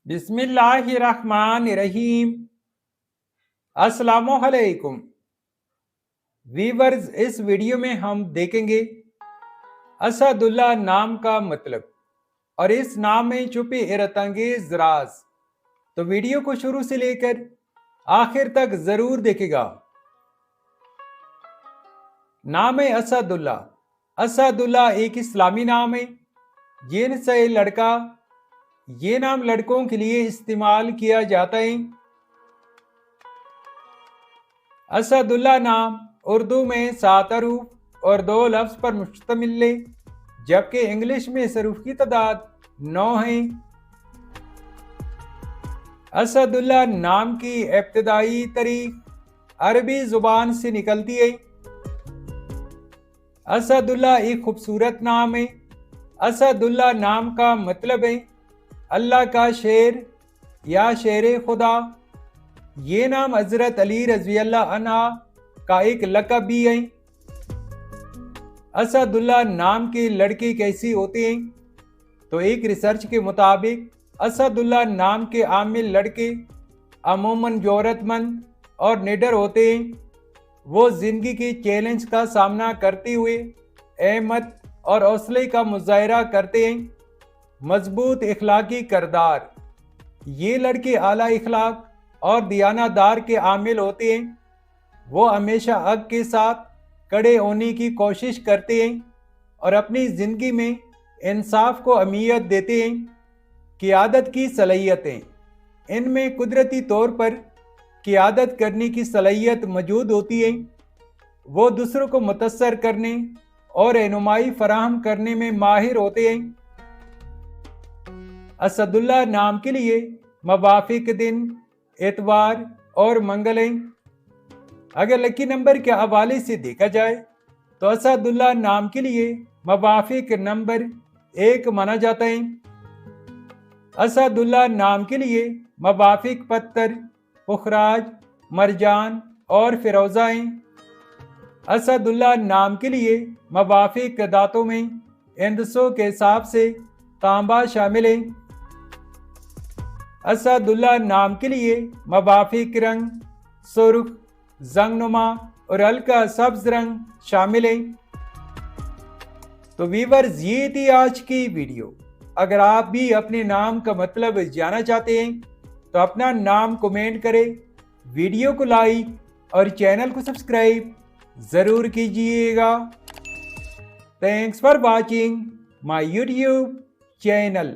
बिस्मिल्लाहिर्रहमानिर्रहीम। अस्सलामुअलैकुम वीवर्स, इस वीडियो में हम देखेंगे असदुल्ला नाम का मतलब और इस नाम में छुपे हैरतअंगेज राज। तो वीडियो को शुरू से लेकर आखिर तक जरूर देखेगा। नाम है असदुल्ला। असदुल्ला एक इस्लामी नाम है। जिनसे लड़का, ये नाम लड़कों के लिए इस्तेमाल किया जाता है। असदुल्ला नाम उर्दू में 7 हरूफ और 2 लफ्ज पर मुश्तमिल है, जबकि इंग्लिश में इस हरूफ की तादाद 9 है। असदुल्ला नाम की इब्तिदाई तारीख अरबी जुबान से निकलती है। असदुल्ला एक खूबसूरत नाम है। असदुल्ला नाम का मतलब है अल्लाह का शेर या शेर खुदा। ये नाम हजरत अली रज़ी अल्लाह अन्हा का एक लक़ब भी है। असदुल्ला नाम के लड़के कैसे होते हैं? तो एक रिसर्च के मुताबिक असदुल्ला नाम के आमिल लड़के अमूमन जरूरतमंद और निडर होते हैं। वो जिंदगी के चैलेंज का सामना करते हुए अहमत और हौसले का मुजाहरा करते हैं। मजबूत इखलाकी किरदार। ये लड़के आला इखलाक और दियानादार के आमिल होते हैं। वो हमेशा हक के साथ कड़े होने की कोशिश करते हैं और अपनी ज़िंदगी में इंसाफ को अहमियत देते हैं। क़ियादत की सलाहियतें। इनमें कुदरती तौर पर क़ियादत करने की सलाहियत मौजूद होती है। वो दूसरों को मुतस्सर करने और रहनुमाई फराहम करने में माहिर होते हैं। असदुल्ला नाम के लिए मवाफिक दिन एतवार और मंगल हैं। अगर लकी नंबर के हवाले से देखा जाए तो असदुल्ला नाम के लिए मवाफिक नंबर 1 माना जाता है। असदुल्ला नाम के लिए मवाफिक पत्थर पुखराज, मरजान और फिरोजा हैं। असदुल्ला नाम के लिए मवाफिक दातों में इंदसों के हिसाब से तांबा शामिल है। असदुल्ला नाम के लिए मवाफिक रंग सुर्ख, जंगनुमा और हल्का सब्ज रंग शामिल है। तो वीवर्स, ये थी आज की वीडियो। अगर आप भी अपने नाम का मतलब जानना चाहते हैं तो अपना नाम कमेंट करें, वीडियो को लाइक और चैनल को सब्सक्राइब जरूर कीजिएगा। Thanks for watching my YouTube channel.